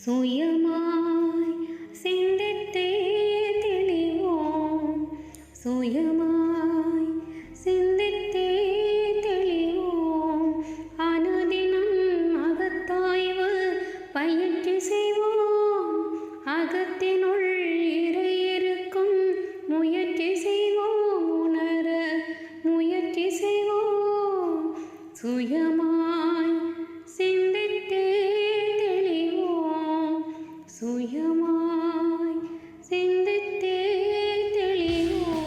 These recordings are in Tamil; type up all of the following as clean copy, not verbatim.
சுயமாய் சிந்தித்தே தெளிவோம், சுயமாய் சிந்தித்தே தெளிவோம். அனுதினம் அகத்தாய்வு பயிற்சி செய்வோம், அகத்தினுள் இறை இருக்கும் முயற்சி செய்வோம், உணர முயற்சி செய்வோம். சுயமாய் சிந்தித்தே தெளிவோம், சுயமாய் சிந்தித்தே தெளிவோம்.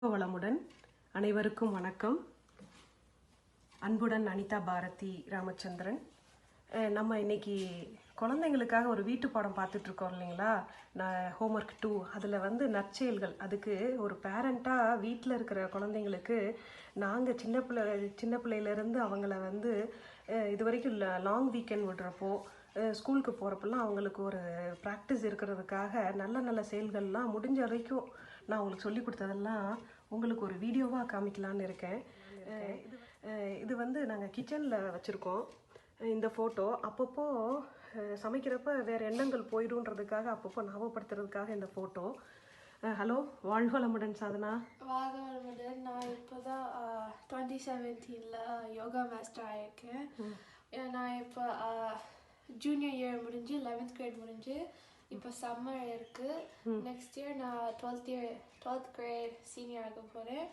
வளமுடன் அனைவருக்கும் வணக்கம். அன்புடன் AnithaBharathi ராமச்சந்திரன். நம்ம இன்னைக்கு குழந்தைங்களுக்காக ஒரு வீட்டு பாடம் பார்த்துட்டு இருக்கோம் இல்லைங்களா, ஹோம்ஒர்க் 2. அதில் நற்செயல்கள். அதுக்கு ஒரு பேரண்ட்டாக வீட்டில் இருக்கிற குழந்தைங்களுக்கு நாங்கள் சின்ன பிள்ளையிலேருந்து அவங்கள இது வரைக்கும் லாங் வீக்கெண்ட் விடுறப்போ ஸ்கூலுக்கு போகிறப்பெல்லாம் அவங்களுக்கு ஒரு ப்ராக்டிஸ் இருக்கிறதுக்காக நல்ல நல்ல செயல்கள்லாம் முடிஞ்ச வரைக்கும் நான் உங்களுக்கு சொல்லி கொடுத்ததெல்லாம் உங்களுக்கு ஒரு வீடியோவாக காமிக்கலான்னு இருக்கேன். இது நாங்கள் கிச்சனில் வச்சுருக்கோம். இந்த ஃபோட்டோ அப்பப்போ சமைக்கிறப்ப வேறு எண்ணங்கள் போயிடுன்றதுக்காக அப்பப்போ ஞாபகப்படுத்துறதுக்காக இந்த ஃபோட்டோ. ஹலோ, வாழ்க வளமுடன் சாதனா. வாழ்க வளமுடன். நான் இப்போ தான் 2017 யோகா மாஸ்டர் ஆகியிருக்கேன். நான் இப்போ ஜூனியர் இயர் முடிஞ்சு 11th grade முடிஞ்சு இப்போ சம்மர் இருக்கு. நெக்ஸ்ட் இயர் நான் 12th grade சீனியர் ஆக போகிறேன்.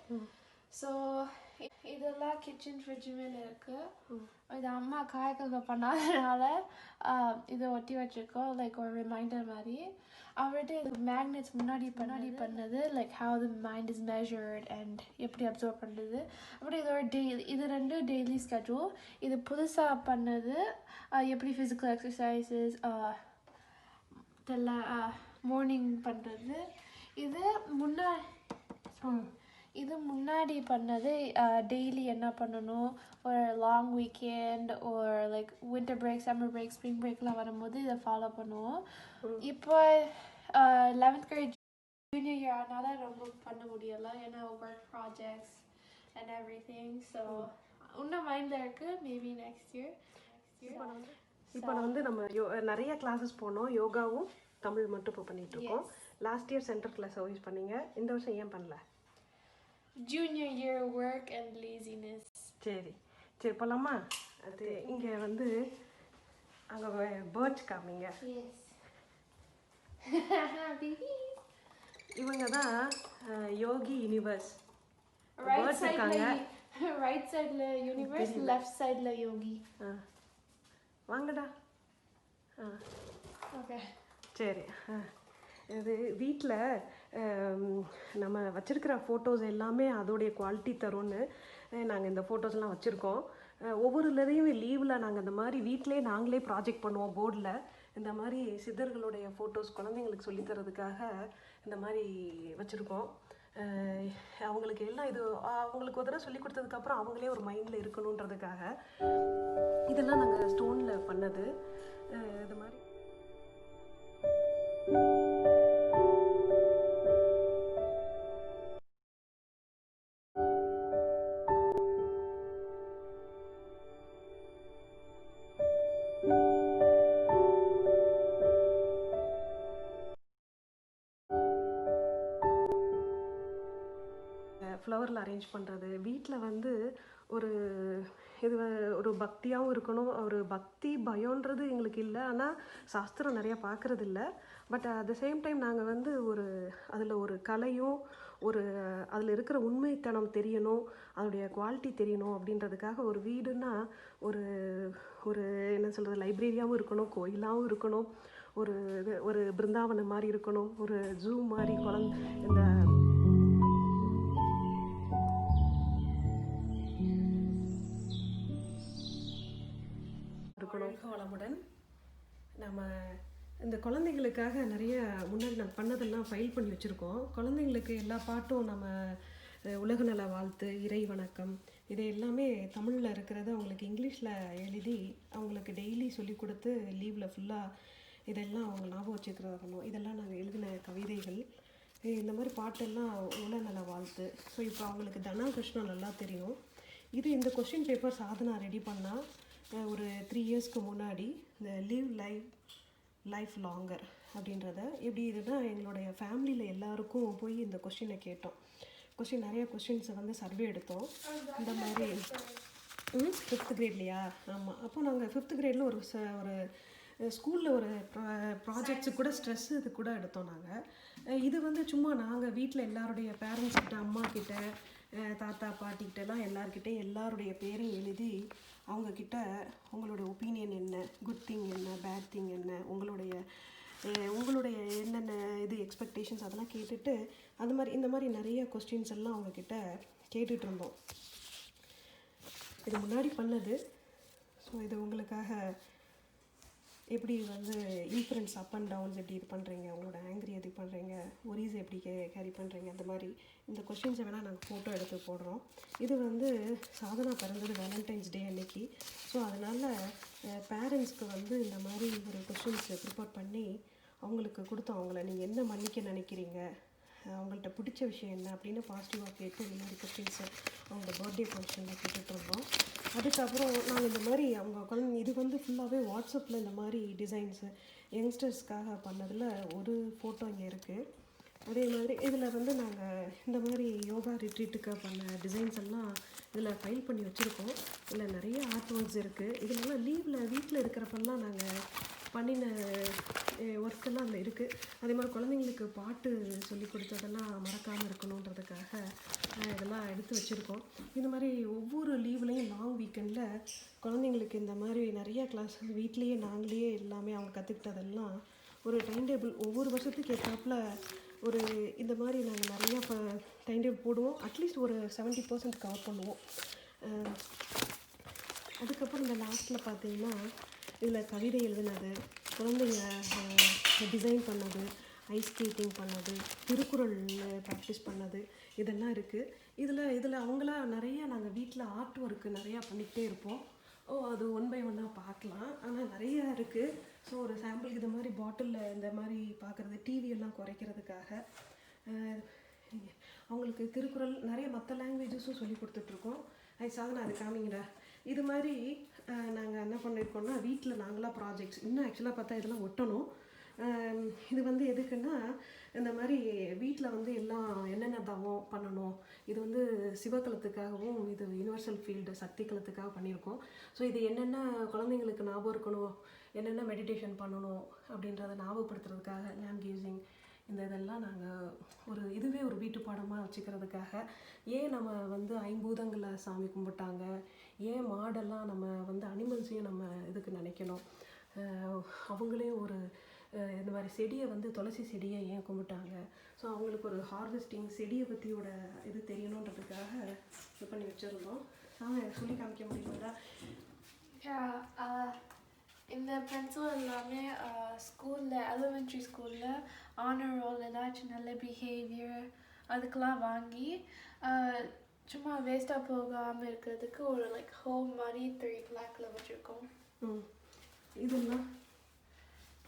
ஸோ இதெல்லாம் கிச்சன் ஃப்ரிட்ஜ் மேலே இருக்கு. இது அம்மா காய்கறிகள் பண்ணாதனால இதை ஒட்டி வச்சுருக்கோம், லைக் ஒரு ரிமைண்டர் மாதிரி. அவர்கிட்ட இது மேக்னெட்ஸ் முன்னாடி பண்ணது, like how the mind is measured and எப்படி அப்சர்வ் பண்ணுறது. அப்புறம் இது ரெண்டு டெய்லி ஸ்கெட்யூல். இது புதுசாக பண்ணது எப்படி ஃபிசிக்கல் எக்ஸசைசஸ் மார்னிங் பண்ணுறது. இது முன்னாடி பண்ணது டெய்லி என்ன பண்ணணும், ஒரு லாங் வீக்கெண்ட் ஒரு like winter break, summer break, spring பிரேக்லாம் வரும்போது இதை ஃபாலோ பண்ணுவோம். இப்போ 11th grade ஜூனியர் இயர் அதனால ரொம்ப பண்ண முடியலை, ஏன்னா work projects and every thing. So இன்னும் மைண்டில் இருக்குது, மேபி நெக்ஸ்ட் இயர். இப்போ நம்ம நிறைய கிளாஸஸ் போனோம். யோகாவும் தமிழ் மட்டும் இப்போ பண்ணிட்டு இருக்கோம். Last year centre class service பண்ணீங்க, இந்த வருஷம் ஏன் பண்ணல? Junior year work and laziness. சரி போகலாமா? அது இங்கே அங்கே பேர்ட்ஸ் காமிங்க. இவங்க தான் யோகி யூனிவர்ஸ். பேர்ட்ஸ் இருக்காங்க. ரைட் சைடில் யூனிவர்ஸ், லெஃப்ட் சைடில் யோகி. வாங்கடா. ஓகே சரி. இது வீட்டில் நம்ம வச்சுருக்கிற ஃபோட்டோஸ் எல்லாமே அதோடைய குவாலிட்டி தரும்னு நாங்கள் இந்த ஃபோட்டோஸ்லாம் வச்சுருக்கோம். ஒவ்வொரு லீவில் நாங்கள் இந்த மாதிரி வீட்டிலே நாங்களே ப்ராஜெக்ட் பண்ணுவோம் போர்டில். இந்த மாதிரி சித்தர்களுடைய ஃபோட்டோஸ் குழந்தைங்களுக்கு சொல்லித்தரதுக்காக இந்த மாதிரி வச்சுருக்கோம். அவங்களுக்கு எல்லாம் இது அவங்களுக்கு ஒரு தடவை சொல்லி கொடுத்ததுக்கப்புறம் அவங்களே ஒரு மைண்டில் இருக்கணுன்றதுக்காக இதெல்லாம் நாங்கள் ஸ்டோனில் பண்ணது. இது மாதிரி ஃப்ளவரில் அரேஞ்ச் பண்ணுறது. வீட்டில் ஒரு பக்தியாகவும் இருக்கணும். ஒரு பக்தி பயம்ன்றது எங்களுக்கு இல்லை, ஆனால் சாஸ்திரம் நிறையா பார்க்குறது இல்லை. But at the same time நாங்கள் அதில் ஒரு கலையும் அதில் இருக்கிற உண்மைத்தனம் தெரியணும், அதோடைய குவாலிட்டி தெரியணும் அப்படின்றதுக்காக ஒரு வீடுன்னா ஒரு என்ன சொல்கிறது, லைப்ரரியாகவும் இருக்கணும், கோயிலாகவும் இருக்கணும், ஒரு பிருந்தாவனம் மாதிரி இருக்கணும், ஒரு ஜூ மாதிரி இந்த இருக்கணும். வளமுடன். நம்ம இந்த குழந்தைங்களுக்காக நிறைய முன்னாடி நம்ம பண்ணதெல்லாம் ஃபைல் பண்ணி வச்சுருக்கோம். குழந்தைங்களுக்கு எல்லா பாட்டும் நம்ம உலகநல வாழ்த்து, இறை வணக்கம், இது எல்லாமே தமிழில் இருக்கிறத அவங்களுக்கு இங்கிலீஷில் எழுதி அவங்களுக்கு டெய்லி சொல்லி கொடுத்து லீவில் ஃபுல்லாக இதெல்லாம் அவங்க ஞாபகம் வச்சுக்கிறதாகணும். இதெல்லாம் நாங்கள் எழுதின கவிதைகள். இந்த மாதிரி பாட்டெல்லாம் உலகநல வாழ்த்து. ஸோ இப்போ அவங்களுக்கு தனா கிருஷ்ணன் நல்லா தெரியும். இந்த கொஸ்டின் பேப்பர் சாதனா ரெடி பண்ணால் ஒரு 3 இயர்ஸ்க்கு முன்னாடி இந்த லைஃப் லாங்கர் அப்படின்றத எப்படி இதுனா எங்களுடைய ஃபேமிலியில் எல்லாருக்கும் போய் இந்த கொஸ்டினை கேட்டோம். நிறைய கொஸ்டின்ஸை வந்து சர்வே எடுத்தோம். இந்த மாதிரி 5th கிரேட்லையா? ஆமாம். அப்போ நாங்கள் 5th கிரேடில் ஒரு ஸ்கூலில் ஒரு ப்ராஜெக்ட்ஸு கூட ஸ்ட்ரெஸ் இது கூட எடுத்தோம் நாங்கள். இது வந்து சும்மா நாங்கள் வீட்டில் எல்லாருடைய பேரண்ட்ஸ்கிட்ட, அம்மா கிட்ட, தாத்தா பாட்டிக்கிட்டலாம் எல்லாருக்கிட்டையும் எல்லாருடைய பேரையும் எழுதி அவங்கக்கிட்ட உங்களுடைய ஒப்பீனியன் என்ன, குட் திங் என்ன, பேட் திங் என்ன, உங்களுடைய என்னென்ன எக்ஸ்பெக்டேஷன்ஸ் அதெல்லாம் கேட்டுட்டு இந்த மாதிரி நிறைய கொஸ்டின்ஸ் எல்லாம் அவங்கக்கிட்ட கேட்டுட்டு இருந்தோம். இது முன்னாடி பண்ணது. ஸோ இது உங்களுக்காக எப்படி வந்து இன்ஃப்ளூயன்ஸ் அப் அண்ட் டவுன்ஸ் எப்படி இது பண்ணுறீங்க, உங்களோட ஆங்கிரி எப்படி பண்ணுறீங்க, ஒரீஸ் எப்படி கேரி பண்ணுறீங்க, அந்த மாதிரி இந்த கொஸ்டின்ஸை வேணால் நாங்கள் ஃபோட்டோ எடுத்து போடுறோம். இது வந்து சாதனா பிறந்தது வேலண்டைன்ஸ் டே அன்னைக்கு. ஸோ அதனால் பேரண்ட்ஸ்க்கு வந்து இந்த மாதிரி ஒரு கொஸ்டின்ஸ் ப்ரிப்பேர் பண்ணி அவங்களுக்கு கொடுத்தோம். அவங்கள நீங்கள் என்ன மன்னிக்க நினைக்கிறீங்க, அவங்கள்ட்ட பிடிச்ச விஷயம் என்ன அப்படின்னு பாசிட்டிவாக கேட்டு இந்த மாதிரி கொஸ்டின்ஸை அவங்க பர்த்டே ஃபங்க்ஷனில் கேட்டுட்ருந்தோம். அதுக்கப்புறம் நாங்கள் இந்த மாதிரி அவங்க குழந்தைங்க இது வந்து ஃபுல்லாகவே வாட்ஸ்அப்பில் இந்த மாதிரி டிசைன்ஸு யங்ஸ்டர்ஸ்க்காக பண்ணதில் ஒரு ஃபோட்டோ இங்கே இருக்குது. அதே மாதிரி இதில் வந்து நாங்கள் இந்த மாதிரி யோகா ரிட்ரீட்டுக்கு பண்ண டிசைன்ஸ் எல்லாம் இதில் ஃபைல் பண்ணி வச்சுருக்கோம். இதில் நிறைய ஆர்ட் ஒர்க்ஸ் இருக்குது. இதெல்லாம் வீட்டில் இருக்கிறப்பெல்லாம் நாங்கள் பண்ணின ஒர்க்கெல்லாம் அதில் இருக்குது. அதே மாதிரி குழந்தைங்களுக்கு பாட்டு சொல்லி கொடுத்ததெல்லாம் மறக்காமல் இருக்கணுன்றதுக்காக இதெல்லாம் எடுத்து வச்சுருக்கோம். இந்த மாதிரி ஒவ்வொரு லீவ்லேயும் லாங் வீக்கெண்டில் குழந்தைங்களுக்கு இந்த மாதிரி நிறையா கிளாஸ் வீட்லேயே நாங்களே எல்லாமே அவங்க கற்றுக்கிட்டதெல்லாம் ஒரு டைம் டேபிள் ஒவ்வொரு வருஷத்துக்கு ஏற்றாப்புல ஒரு இந்த மாதிரி நாங்கள் நிறையா டைம் டேபிள் போடுவோம். அட்லீஸ்ட் ஒரு 70% கவர் பண்ணுவோம். அதுக்கப்புறம் இந்த லாஸ்ட்டில் பார்த்தீங்கன்னா இதில் கவிதை எழுதுனது, குழந்தைங்க டிசைன் பண்ணது, ஐஸ் ஸ்கேட்டிங் பண்ணது, திருக்குறள் ப்ராக்டிஸ் பண்ணது, இதெல்லாம் இருக்குது. இதில் அவங்களா நிறையா நாங்கள் வீட்டில் ஆர்ட் ஒர்க்கு நிறையா பண்ணிக்கிட்டே இருப்போம். அது 1 by 1 பார்க்கலாம். ஆனால் நிறையா இருக்குது. ஸோ ஒரு சாம்பிளுக்கு இது மாதிரி பாட்டிலில் இந்த மாதிரி பார்க்குறது, டிவியெல்லாம் குறைக்கிறதுக்காக அவங்களுக்கு திருக்குறள் நிறைய மற்ற லாங்குவேஜஸும் சொல்லி கொடுத்துட்ருக்கோம். சாதனை அது காமிங்கடா. இது மாதிரி நாங்கள் என்ன பண்ணியிருக்கோம்னா வீட்டில் நாங்களாக ப்ராஜெக்ட்ஸ் இன்னும் ஆக்சுவலாக பார்த்தா இதெல்லாம் ஒட்டணும். இது வந்து எதுக்குன்னா இந்த மாதிரி வீட்டில் வந்து எல்லாம் என்னென்ன தவம் பண்ணணும், இது வந்து சிவக்கலத்துக்காகவும் இது யூனிவர்சல் ஃபீல்டு சக்தி கலத்துக்காக பண்ணியிருக்கோம். ஸோ இது என்னென்ன குழந்தைங்களுக்கு ஞாபகம் இருக்கணும், என்னென்ன மெடிடேஷன் பண்ணணும் அப்படின்றத ஞாபகப்படுத்துறதுக்காக லேம்ப் யூஸிங் இதெல்லாம் நாங்கள் இதுவே ஒரு வீட்டு பாடமாக வச்சுக்கிறதுக்காக. ஏன் நம்ம வந்து 5 பூதங்களை சாமி கும்பிட்டாங்க, ஏன் மாடெல்லாம் நம்ம வந்து அனிமல்ஸையும் நம்ம இதுக்கு நினைக்கணும், அவங்களையும் ஒரு இந்த மாதிரி செடியை வந்து துளசி செடியை ஏன் கும்பிட்டாங்க, ஸோ அவங்களுக்கு ஒரு ஹார்வெஸ்டிங் செடியை பற்றியோட இது தெரியணுன்றதுக்காக இது பண்ணி வச்சுருந்தோம். சொல்லி காமிக்க முடியுங்களா? இந்த பென்சில் எல்லாமே ஸ்கூலில் எலிமெண்ட்ரி ஸ்கூலில் ஆனர் ரோல் ஏதாச்சும் நல்ல பிஹேவியர் அதுக்கெலாம் வாங்கி சும்மா வேஸ்ட்டாக போகாமல் இருக்கிறதுக்கு ஒரு ஹோம் மாதிரி 3 பிளாக்கில் வச்சுருக்கோம். இதெல்லாம்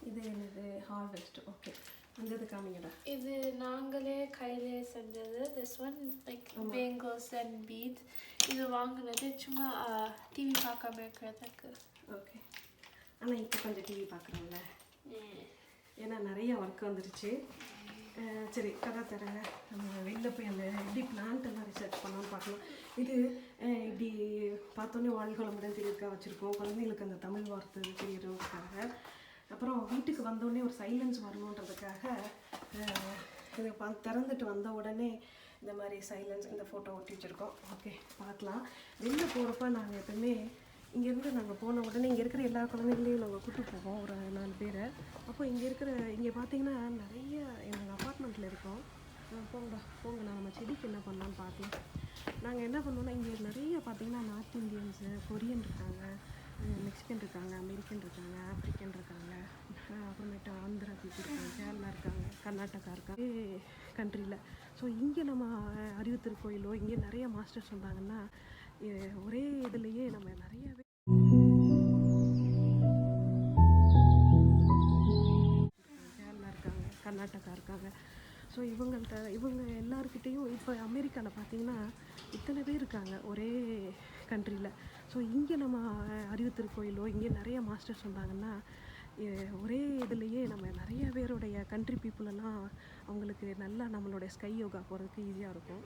இது என்னது ஹார்வெஸ்ட். ஓகே, அந்த இது காமிங்கடா. இது நாங்களே கையிலே செஞ்சது. This one bangles and beads. இது வாங்கினது சும்மா டிவி பார்க்காம இருக்கிறதுக்கு. ஓகே, ஆனால் இப்போ கொஞ்சம் டிவி பார்க்குறோம்ல, ஏன்னா நிறைய ஒர்க் வந்துருச்சு. சரி, கதை தரேங்க. நம்ம வெளில போய் அந்த எப்படி பிளான்ட் எல்லாம் ரிசர்ச் பண்ணோன்னு பார்க்கலாம். இது இப்படி பார்த்தோன்னே வாழ்கோளமுடன் தெரியறதுக்காக வச்சுருக்கோம். குழந்தைங்களுக்கு அந்த தமிழ் வார்த்தை தெரியறதுக்காக. அப்புறம் வீட்டுக்கு வந்தோடனே ஒரு சைலன்ஸ் வரணுன்றதுக்காக இது திறந்துட்டு வந்த உடனே இந்த மாதிரி சைலன்ஸ் இந்த ஃபோட்டோ ஒட்டி வச்சுருக்கோம். ஓகே, பார்க்கலாம். வெளில போகிறப்ப நாங்கள் எப்பவுமே இங்கேருந்து நாங்கள் போன உடனே இங்கே இருக்கிற எல்லா குழந்தைங்களையும் நாங்கள் கூப்பிட்டு போவோம், ஒரு 4 பேரை. அப்போ இங்கே பார்த்தீங்கன்னா நிறைய எங்கள் அப்பார்ட்மெண்ட்டில் இருக்கோம். போங்க நம்ம செடிக்கு என்ன பண்ணலான்னு பார்க்கலாம். நாங்கள் என்ன பண்ணோன்னா இங்கே நிறைய பார்த்தீங்கன்னா நார்த் இந்தியன்ஸு, கொரியன் இருக்காங்க, மெக்சிகன் இருக்காங்க, அமெரிக்கன் இருக்காங்க, ஆப்ரிக்கன் இருக்காங்க, அப்புறமேட்டு ஆந்திரா பீப்புள் இருக்காங்க, கேரளா இருக்காங்க, கர்நாடகா இருக்காங்க கண்ட்ரியில். ஸோ இங்கே நம்ம அறிவு திருக்கோயிலோ இங்கே நிறைய மாஸ்டர்ஸ் வந்தாங்கன்னா ஒரே இதுலேயே நம்ம நிறையவே கேரளா இருக்காங்க, கர்நாடகா இருக்காங்க. ஸோ இவங்க எல்லாருக்கிட்டேயும் இப்போ அமெரிக்காவில் பார்த்தீங்கன்னா இத்தனை பேர் இருக்காங்க ஒரே கண்ட்ரியில். ஸோ இங்கே நம்ம அறிவு திருக்கோயிலோ இங்கே நிறைய மாஸ்டர்ஸ் வந்தாங்கன்னா ஒரே இதுலேயே நம்ம நிறைய பேருடைய கண்ட்ரி பீப்புளெல்லாம் அவங்களுக்கு நல்லா நம்மளுடைய ஸ்கை யோகா போகிறதுக்கு ஈஸியாக இருக்கும்.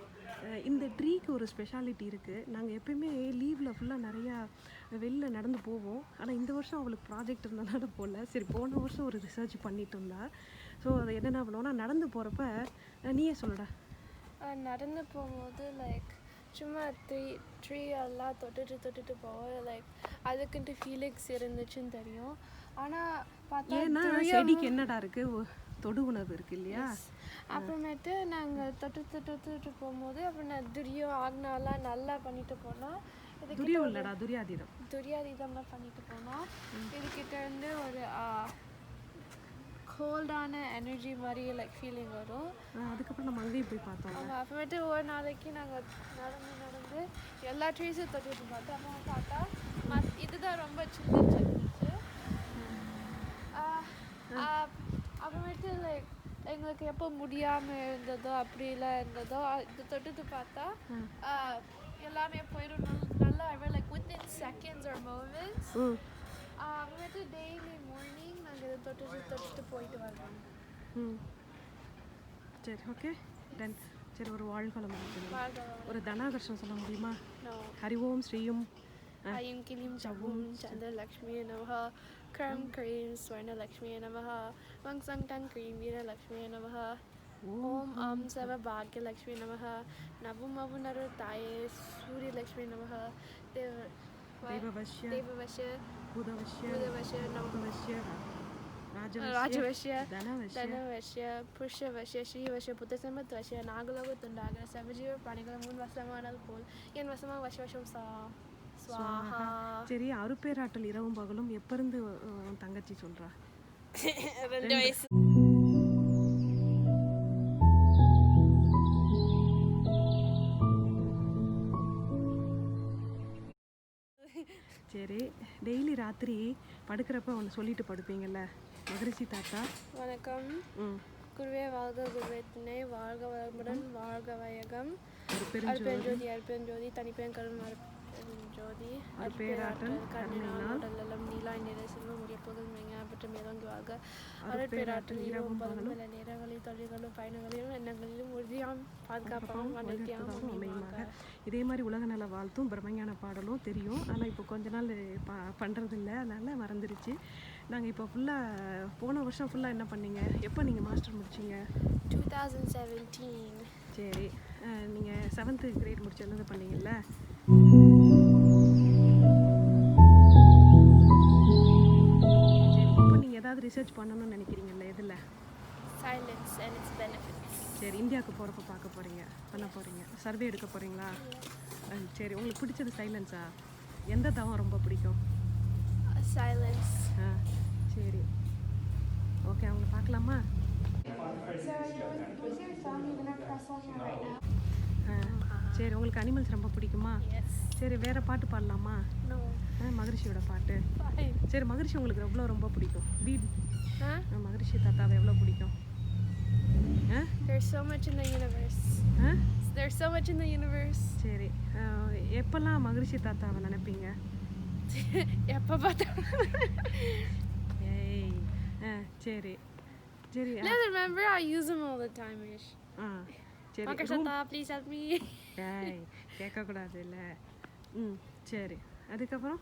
இந்த ட்ரீக்கு ஒரு ஸ்பெஷாலிட்டி இருக்குது. நாங்கள் எப்போயுமே லீவில் ஃபுல்லாக நிறையா வெளில நடந்து போவோம். ஆனால் இந்த வருஷம் அவளுக்கு ப்ராஜெக்ட் இருந்தனால போகல. சரி, போன வருஷம் ஒரு ரிசர்ச் பண்ணிட்டு இருந்தா. ஸோ அது என்னென்ன பண்ணுவோன்னா நடந்து போகிறப்ப நீயே சொல்லுடா. நடந்து போகும்போது லைக் சும்மா ட்ரீ எல்லாம் தொட்டுட்டு போவோம். லைக் அதுக்குன்ட்டு ஃபீலிங்ஸ் இருந்துச்சுன்னு தெரியும். ஆனால் பார்த்தா ஏன்னா செடிக்கு என்னடா இருக்குது, தொடு உணவு இருக்குது இல்லையா. அப்புறமேட்டு நாங்கள் தொட்டுட்டு போகும்போது அப்புறம் துரியம் ஆக்னாலாம் நல்லா பண்ணிட்டு போனோம். துரியம் இல்லைடா, துரியாதீதம்லாம் பண்ணிட்டு போனோம். இதுக்கிட்ட இருந்து ஒரு கோல்டான எனர்ஜி மாதிரி லைக் ஃபீலிங் வரும். அதுக்கப்புறம் நம்ம அங்கேயும் போய் பார்த்தோம். அப்புறமேட்டு ஒரு நாளைக்கு நாங்கள் நடந்து எல்லா ட்ரீஸும் தொட்டுட்டு பார்த்தோம். அப்புறம் பார்த்தா இதுதான் ரொம்ப சில்லுன்னு இருந்துச்சு. அப்புறமேட்டு லைக் எங்களுக்கு எப்போ முடியாமல் இருந்ததோ அப்படிலாம் இருந்ததோ இது தொட்டுட்டு பார்த்தா எல்லாமே போயிடும் நல்லா like within seconds R moments. அப்புறமேட்டு டெய்லி மார்னிங் நாங்கள் இதை தொட்டுட்டு போயிட்டு வருவோம். சரி, ஓகே டன். சரி, ஒரு வாழ்வளம் ஒரு தனாகர்ஷம் சொல்ல முடியுமா? ஹரி ஓம் ஸ்ரீயும் ஐம் கிளிம் சவும் சந்திரலக்ஷ்மியே நமஹ க்ரம் க்ரீம் ஸ்வர்ணலக்ஷ்மியே நமஹ வங்சங் டன் க்ரீம் வீரலக்ஷ்மியே நமஹ ஓம் சர்வ பாக்யலக்ஷ்மியே நமஹ நவமவுனரு தாயே சூரியலக்ஷ்மியே நமஹ தேவவஷ்ய புதவஷ்ய நவவஷ்ய ராஜவஷ்ய தனவஷ்ய புருஷவஷ்ய ஸ்ரீவஷ்ய புத்தசம்பத்வஷ்ய நாகலோகத்துண்டாக சர்வஜீவ பிராணிகள் முன் வசமானது போல் என் வசமாக வசவசம் ஸ்வாஹா. சரி, அருப்பேராற்றல் இரவும் பகலும் எப்ப இருந்து தங்கச்சி சொல்றா? 2 வயசு. சரி, டெய்லி ராத்திரி படுக்கிறப்ப ஒன்று சொல்லிட்டு படுப்பீங்கல்ல, மகரிஷி தாத்தா வணக்கம், குருவே வாழ்க, குருவே துணை, வாழ்க வளமுடன், வாழ்க வையகம், அருப்பெருஞ்சோதி அருப்பெருஞ்சோதி தனிப்பெரும் கருண் ஜோதி அருட்பேராற்றல் கருணையினால் உடலம் நீலாய் நிற செல்வம் உடைய புகழ் மெய்ஞாபற்ற மேலோங்கி வாழ்க. அருட்பேராற்றல் இரவும் பகலும் பல நேரங்களில் தொழில்களும் பயணங்களிலும் எண்ணங்களிலும் உறுதியாம் பாதுகாப்பாகவும் அனைத்தியாகவும் அமையுமாக. இதே மாதிரி உலக நல வாழ்த்தும் பிரம்மஞான பாடலும் தெரியும். ஆனால் இப்போ கொஞ்ச நாள் பண்ணுறதில்ல, அதனால் மறந்துடுச்சு. நாங்கள் இப்போ ஃபுல்லாக போன வருஷம் ஃபுல்லாக என்ன பண்ணீங்க? எப்போ நீங்கள் மாஸ்டர் முடிச்சிங்க? 2017. சரி, நீங்கள் 7th grade முடிச்சது பண்ணீங்கல்ல. ரிசர்ச் பண்ணணும்னு நினைக்கிறீங்கல்ல, எதில்? Silence and it's benefits. சரி, இந்தியாவுக்கு போகிறப்ப பார்க்க போகிறீங்க, பண்ண போகிறீங்க, சர்வே எடுக்க போகிறீங்களா? சரி, உங்களுக்கு பிடிச்சது சைலன்ஸா? எந்த தவம் ரொம்ப பிடிக்கும்? சைலன்ஸ். சரி, ஓகே, அவங்க பார்க்கலாமா? சரி, உங்களுக்கு அனிமல்ஸ் ரொம்ப பிடிக்குமா? சரி, வேறு பாட்டு பாடலாமா? மகரிஷியோட பாட்டு. சரி, மகரிஷி உங்களுக்கு எவ்வளோ ரொம்ப பிடிக்கும்? மகரிஷி தாத்தாவை எவ்வளோ பிடிக்கும்? There's so much in the universe. There's so much in the universe. சரி, எப்பெல்லாம் மகரிஷி தாத்தாவை நினைப்பீங்க? எப்போ பார்த்தா. ஏய், சரி சரி. Remember, I use them all the time. சரி, மகரிஷி தாத்தா, please help me. ஏய், கேட்கக்கூடாது இல்லை. சரி, அதுக்கப்புறம்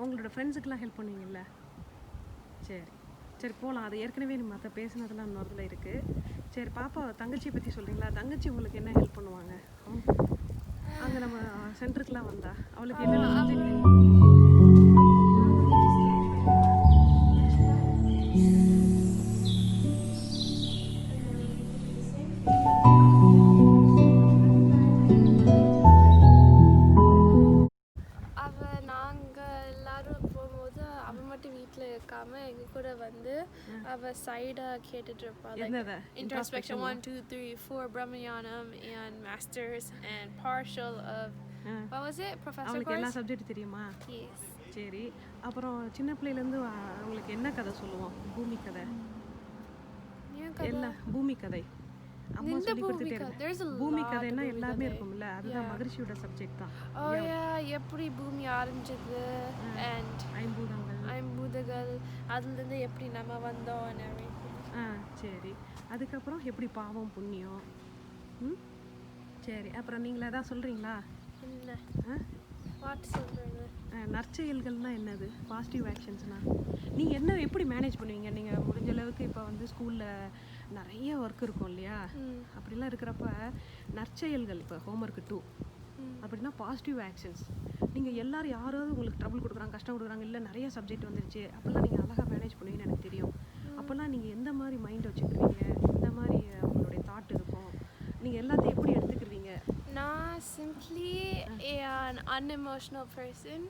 உங்களோட ஃப்ரெண்ட்ஸுக்கெலாம் ஹெல்ப் பண்ணுவீங்கல்ல? சரி சரி, போகலாம். அது ஏற்கனவே நம்ம மற்ற பேசுனதெல்லாம் இன்னொருத்தில் இருக்குது. சரி, பாப்பா தங்கச்சியை பற்றி சொல்கிறீங்களா? தங்கச்சி உங்களுக்கு என்ன ஹெல்ப் பண்ணுவாங்க? அங்கே நம்ம சென்டருக்குலாம் வந்தா அவளுக்கு என்ன? நாங்கள் எல்லாரும் சைடா கேட்டுட்டு இருப்பா. என்னது? Introspection 1, 2, 3, 4 Brahmayanam and masters and partial of what was it? Professor அவளுக்கு எல்லா course? சப்ஜெக்ட் தெரியுமா? Yes. சரி. அப்புறம் சின்ன பிள்ளையிலேருந்து அவங்களுக்கு என்ன கதை சொல்லுவோம்? பூமி கதை. எல்லாம் பூமி கதை. அம்மா சொல்லி கொடுத்துட்டே பூமி கதைன்னா எல்லாமே இருக்கும்ல, அதுதான் மகரிஷியோட சப்ஜெக்ட் தான். எப்படி பூமி ஆரம்பிச்சது and ஐம்பூதங்கள் அதுலேருந்து எப்படி நம்ம வந்தோம் and everything. சரி. அதுக்கப்புறம் எப்படி பாவம் புண்ணியம். சரி. அப்புறம் நீங்களே தான் சொல்கிறீங்களா? என்ன வாட் சொல்கிறீங்க? நற்செயல்கள்னா என்னது? பாசிட்டிவ் ஆக்ஷன்ஸ்னா நீங்கள் என்ன எப்படி மேனேஜ் பண்ணுவீங்க? நீங்கள் முடிஞ்ச அளவுக்கு இப்போ வந்து ஸ்கூலில் நிறைய ஒர்க் இருக்கும் இல்லையா? அப்படிலாம் இருக்கிறப்ப நற்செயல்கள், இப்போ ஹோம்ஒர்க் 2 அப்படின்னா பாசிட்டிவ் ஆக்ஷன்ஸ், நீங்கள் எல்லோரும் யாராவது உங்களுக்கு ட்ரபிள் கொடுக்குறாங்க, கஷ்டம் கொடுக்குறாங்க, இல்லை நிறைய சப்ஜெக்ட் வந்துருச்சு, அப்போல்லாம் நீங்கள் அழகாக மேனேஜ் பண்ணுவீங்கன்னு எனக்கு தெரியும். அப்போல்லாம் நீங்கள் எந்த மாதிரி மைண்ட் வச்சுக்கிறீங்க? எந்த மாதிரி உங்களுடைய தாட் இருக்கும்? நீங்கள் எல்லாத்தையும் எப்படி எடுத்துக்கிறீங்க? நான் simply an unemotional person.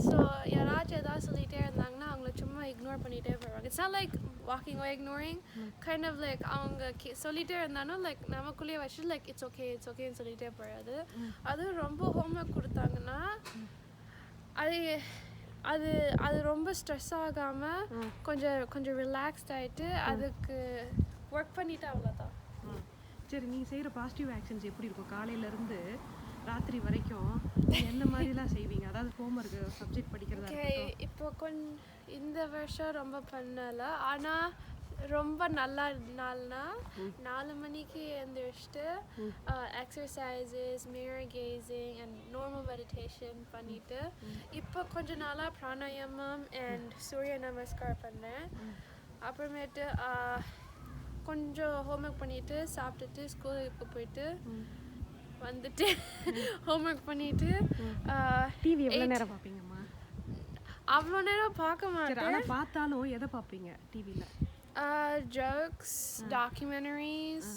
So யாராச்சும் ஏதாவது சொல்லிகிட்டே இருந்தாங்கன்னா அவங்கள சும்மா இக்னோர் பண்ணிகிட்டே போயிடுவாங்க. It's not like walking or ignoring, kind of like அவங்க சொல்லிகிட்டே இருந்தாலும் லைக் நமக்குள்ளேயே வச்சு லைக் இட்ஸ் ஓகேன்னு சொல்லிகிட்டே போயிடாது. அது ரொம்ப ஹோம்ஒர்க் கொடுத்தாங்கன்னா அது அது அது ரொம்ப ஸ்ட்ரெஸ் ஆகாமல் கொஞ்சம் ரிலாக்ஸ்ட் ஆகிட்டு அதுக்கு ஒர்க் பண்ணிவிட்டு அவ்வளோதான். சரி. நீங்கள் செய்கிற பாசிட்டிவ் ஆக்ஷன்ஸ் எப்படி இருக்கும்? காலையிலேருந்து ராத்திரி வரைக்கும் என்ன மாதிரிலாம் செய்வீங்க? அதாவது ஹோம்ஒர்க் சப்ஜெக்ட் படிக்கிறதா இருக்கட்டும். இப்போ இந்த வருஷம் ரொம்ப பண்ணலை, ஆனால் ரொம்ப நல்லா நாள்னா 4 மணிக்கு எழுந்திரிச்சிட்டு exercises, mirror gazing and normal meditation பண்ணிவிட்டு இப்போ கொஞ்ச நாளாக பிராணாயாமம் அண்ட் சூரிய நமஸ்கார் பண்ணேன். அப்புறமேட்டு கொஞ்சம் ஹோம்ஒர்க் பண்ணிவிட்டு சாப்பிட்டுட்டு ஸ்கூலுக்கு போயிட்டு வந்துட்டு ஹோம்ஒர்க் பண்ணிவிட்டு டிவி எவ்வளோ நேரம் பார்ப்பீங்கம்மா? அவ்வளோ நேரம் பார்க்க மாட்டேன். ஆனால் பார்த்தாலும் எதை பார்ப்பீங்க டிவியில்? Jokes, documentaries,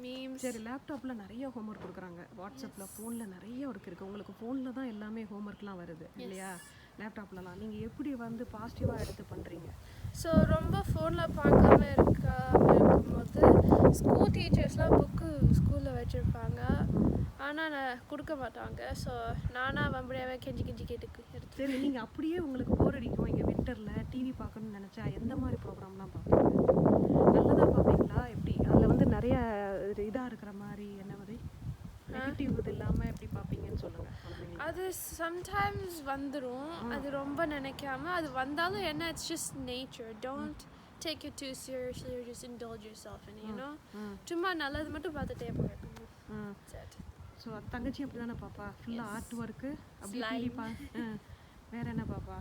memes. சரி. லேப்டாப்பில் நிறைய ஹோம்ஒர்க் கொடுக்குறாங்க, வாட்ஸ்அப்பில், ஃபோனில் நிறைய ஒர்க் இருக்குது. உங்களுக்கு ஃபோனில் தான் எல்லாமே ஹோம்ஒர்க்லாம் வருது இல்லையா? லேப்டாப்லலாம் நீங்கள் எப்படி வந்து பாசிட்டிவாக எடுத்து பண்ணுறீங்க? ஸோ ரொம்ப ஃபோனில் பார்க்காம இருக்கும்போது ஸ்கூல் டீச்சர்ஸ்லாம் புக்கு ஸ்கூலில் வச்சுருப்பாங்க, ஆனால் நான் கொடுக்க மாட்டாங்க. ஸோ நானாக வம்படியாவே கெஞ்சி கேட்டு. சரி. நீங்கள் அப்படியே உங்களுக்கு போர் அடிக்கும் இங்கே வின்டரில் டிவி பார்க்கணுன்னு நினச்சா எந்த மாதிரி ப்ரோக்ராம்லாம் பார்ப்பீங்க? நல்லதாக பார்ப்பீங்களா? எப்படி அதில் வந்து நிறைய இதாக இருக்கிற மாதிரி என்ன மாதிரி நெகட்டிவ் இது இல்லாமல் எப்படி பார்ப்பீங்கன்னு சொல்லுங்கள். அது சம்டைம்ஸ் வந்துடும், அது ரொம்ப நினைக்காம அது வந்தாலும் என்ன, it's just nature. Don't take it two seriously, you just indulge yourself in, you know. சும்மா நல்லது மட்டும் பார்த்துட்டே போயிருக்கணும். ஸோ தங்கச்சி அப்படி தானே பாப்பா? ஃபுல்லாக ஆர்ட் ஒர்க்கு அப்படி டிவிப்பா. வேறு என்ன பாப்பா?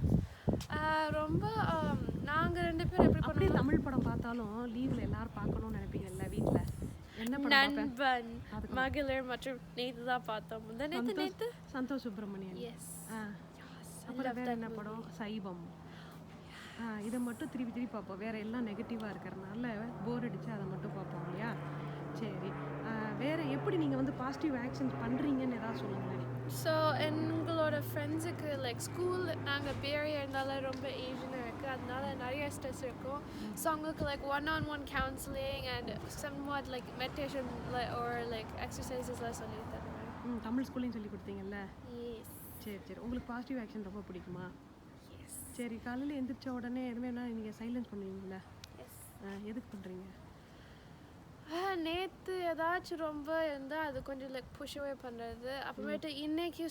ரொம்ப நாங்கள் 2 பேரும் எப்படி அப்படியே தமிழ் படம் பார்த்தாலும் லீவில் எல்லாரும் பார்க்கணும்னு நினைப்பீங்கல்ல வீட்டில்? என்ன படம்? நண்பன், மகளிர் மற்றும் நேற்று தான் பார்த்தோம். நேற்று சந்தோஷ் சுப்ரமணியன். எஸ். அப்புறம் வேறு என்ன படம்? சைவம். இதை மட்டும் திருப்பி பார்ப்போம். வேறு எல்லாம் நெகட்டிவாக இருக்கிறனால போர் அடித்து அதை மட்டும் பார்ப்போம் இல்லையா? சரி. வேறு எப்படி நீங்கள் வந்து பாசிட்டிவ் ஆக்ஷன்ஸ் பண்ணுறீங்கன்னு ஏதாவது சொல்லுங்கள். ஸோ எங்களோட ஃப்ரெண்ட்ஸுக்கு லைக் ஸ்கூல் நாங்கள் பேரியாக இருந்தாலும் ரொம்ப ஏஜ்னாக இருக்குது, அதனால நிறைய ஸ்ட்ரெஸ் இருக்கும். ஸோ அவங்களுக்கு like 1-on-1 counselling and somewhat like meditation ஒரு லைக் எக்ஸசைசஸ்லாம் சொல்லி தருவேன். தமிழ் ஸ்கூல்லையும் சொல்லி கொடுத்தீங்கல்ல? எஸ். சரி. உங்களுக்கு பாசிட்டிவ் ஆக்ஷன் ரொம்ப பிடிக்குமா? சரி. காலையில் எழுந்திரிச்ச உடனே எதுவுமே நீங்கள் சைலன்ஸ் பண்ணுவீங்களா? எதுக்கு பண்ணுறீங்க? நேற்று ஏதாச்சும் ரொம்ப இருந்தால் அது கொஞ்சம் லைக் புஷ்அவே பண்ணுறது. அப்புறமேட்டு இன்னைக்கு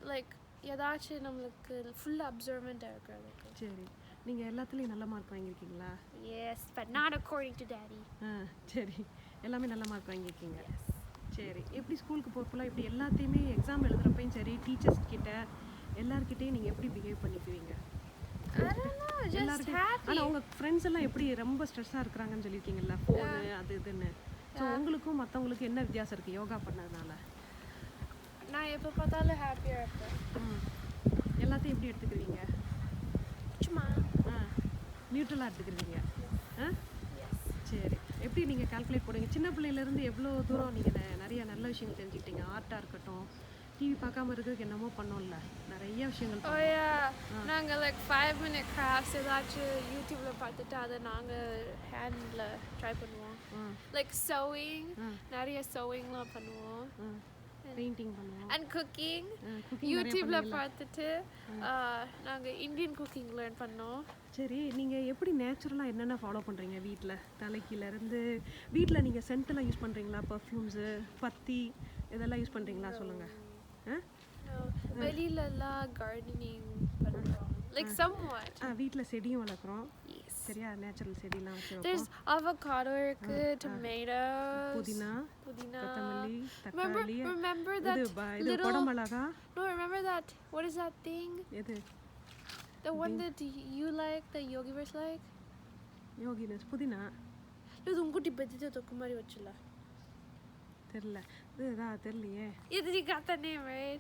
லைக் ஏதாச்சும் நம்மளுக்கு ஃபுல் அப்சர்வ்மெண்ட்டாக இருக்கிறதுக்கு. சரி. நீங்கள் எல்லாத்துலேயும் நல்ல மார்க் வாங்கியிருக்கீங்களா? Yes, but not according to daddy. சரி. எல்லாமே நல்ல மார்க் வாங்கியிருக்கீங்க. சரி. எப்படி ஸ்கூலுக்கு போகிறப்பெல்லாம் இப்படி எல்லாத்தையுமே எக்ஸாம் எழுதுகிறப்பையும் சரி டீச்சர்ஸ் கிட்ட எல்லாருக்கிட்டையும் நீங்கள் எப்படி பிஹேவ் பண்ணிக்குவீங்க? ஆனால் உங்கள் ஃப்ரெண்ட்ஸ் எல்லாம் எப்படி ரொம்ப ஸ்ட்ரெஸ்ஸாக இருக்கிறாங்கன்னு சொல்லியிருக்கீங்கல்ல, ஃபோனு அது இதுன்னு. ஸோ உங்களுக்கும் மற்றவங்களுக்கும் என்ன வித்தியாசம் இருக்குது யோகா பண்ணதுனால? நான் எப்போ பார்த்தாலும் ஹாப்பியாக இருப்பேன். எல்லாத்தையும் எப்படி எடுத்துக்கிறீங்க? சும்மா நியூட்ரலாக எடுத்துக்கிறீங்க. சரி. எப்படி நீங்கள் கால்குலேட் போடுவீங்க? சின்ன பிள்ளையிலேருந்து எவ்வளோ தூரம் நீங்கள் நிறைய நல்ல விஷயங்கள் தெரிஞ்சுக்கிட்டீங்க? ஆர்ட்டாக இருக்கட்டும், டிவி பார்க்காம இருக்கிறதுக்கு என்னமோ பண்ணோம்ல, நிறைய விஷயங்கள் Oh yeah, நாங்கள் like 5-minute crafts ஏதாச்சும் யூடியூப்ல பார்த்துட்டு அதை நாங்கள் ஹேண்டில் ட்ரை பண்ணுவோம். லைக் sewing, நிறைய sewingலாம் பண்ணுவோம். பெயிண்டிங் பண்ணுவோம். அண்ட் குக்கிங் யூடியூப்ல பார்த்துட்டு நாங்கள் இந்தியன் குக்கிங் லேர்ன் பண்ணோம். சரி, நீங்கள் எப்படி நேச்சுரலாக என்னென்ன ஃபாலோ பண்ணுறீங்க வீட்டில்? தலைக்கிலேருந்து வீட்டில் நீங்கள் சென்ட்டெல்லாம் யூஸ் பண்ணுறீங்களா? பர்ஃப்யூம்ஸு, பத்தி இதெல்லாம் யூஸ் பண்ணுறீங்களா? சொல்லுங்கள். வெளியிலலாம் கார்டனிங் பண்ணுறோம். Like somewhat. வீட்டில் செடியும் வளர்க்குறோம். சரியா, நேச்சுரல் செடிலாம் வச்சுருக்கோம். There's avocado இருக்கு, tomatoes, புதினா, கொத்தமல்லி, தக்காளி. Remember that இது குடமிளகா. No, remember that. What is that thing? எது? The one that you like, that yogivers like? யோகினஸ் புதினா. இது உங்குட்டி பத்திட்டு தொக்கு மாதிரி வச்சுல. தெரியல. இதுதான் தெரியலையே. இது you got the name, right?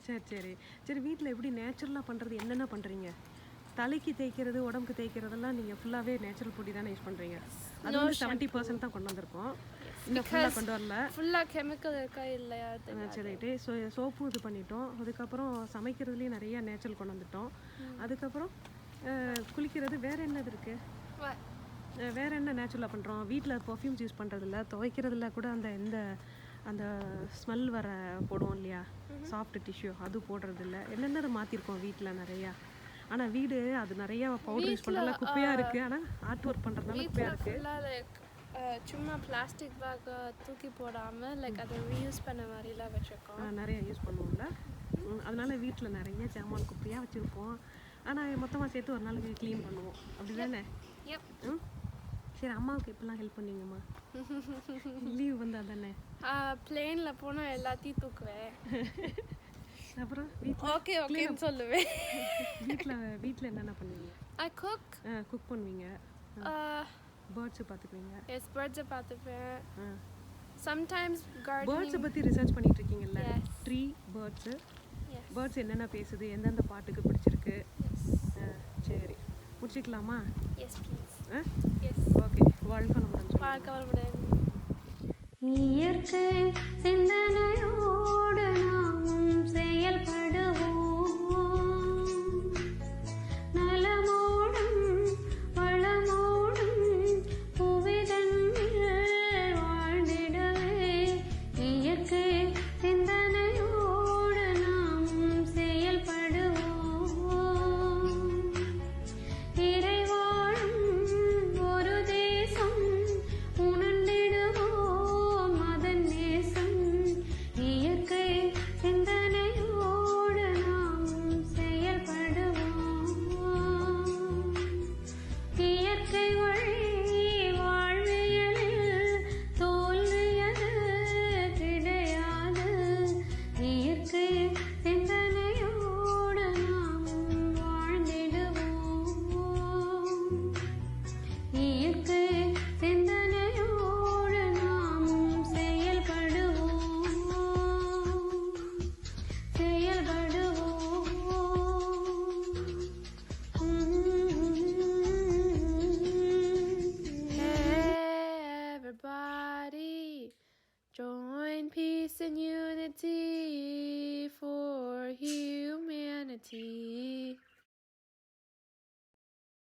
சரி வீட்டில் எப்படி நேச்சுரலாக பண்ணுறது என்னென்ன பண்ணுறீங்க? தலைக்கு தேய்க்கிறது, உடம்புக்கு தேய்க்கிறதெல்லாம் நீங்கள் ஃபுல்லாகவே நேச்சுரல் பொடி தானே யூஸ் பண்ணுறீங்க. அது வந்து 70% தான் கொண்டு வந்திருக்கோம். இன்னும் ஃபுல்லாக கொண்டு வரல. ஃபுல்லாக கெமிக்கல் இருக்கா இல்லையா? சரிட்டு சோப்பும் இது பண்ணிட்டோம். அதுக்கப்புறம் சமைக்கிறதுலேயும் நிறைய நேச்சுரல் கொண்டு வந்துட்டோம். அதுக்கப்புறம் குளிக்கிறது வேறு என்னது இருக்குது? வேறு என்ன நேச்சுரலாக பண்ணுறோம்? வீட்டில் பர்ஃப்யூம்ஸ் யூஸ் பண்ணுறதில்ல, துவைக்கிறதுல கூட அந்த ஸ்மெல் வர போடுவோம் இல்லையா, சாஃப்ட் டிஷ்யூ, அது போடுறதில்ல. என்னென்ன மாற்றிருக்கோம் வீட்டில் நிறையா. ஆனால் வீடு அது நிறையா பவுடர் யூஸ் பண்ணுறதுல குப்பையாக இருக்குது. ஆனால் ஆர்ட் ஒர்க் பண்ணுறதுனால குப்பையாக இருக்குது. சும்மா பிளாஸ்டிக் பேக் தூக்கி போடாமல் லைக் அதை ரீயூஸ் பண்ண மாதிரிலாம் வச்சுருக்கோம். நிறையா யூஸ் பண்ணுவோம்ல, அதனால வீட்டில் நிறைய ஜாமான் குப்பையாக வச்சுருப்போம். ஆனால் மொத்தமாக சேர்த்து ஒரு நாளைக்கு க்ளீன் பண்ணுவோம். அப்படி தானே? சரி, அம்மாவுக்கு எப்படிலாம் ஹெல்ப் பண்ணுவீங்கம்மா? லீவ் வந்தா தானே? பிளேனில் போனால் எல்லாத்தையும் தூக்குவேன். அப்புறம் ஓகேன்னு சொல்லுவேன். வீட்டில் என்னென்ன பண்ணுவீங்க? குக் பண்ணுவீங்க, பேர்ட்ஸை பார்த்துக்குவீங்க. பேர்ட்ஸை பார்த்துப்பேன். சம்டைம்ஸ் பேர்ட்ஸை பற்றி ரிசர்ச் பண்ணிட்டு இருக்கீங்கல்ல, ட்ரீ பேர்ட்ஸு. பேர்ட்ஸ் என்னென்ன பேசுது, எந்தெந்த பாட்டுக்கு பிடிச்சிருக்கு? சரி, முடிச்சுக்கலாமா? Yes please. ஓகே, வாழ்க்கை வளமுடன். இயற்கை சிந்தனையோடு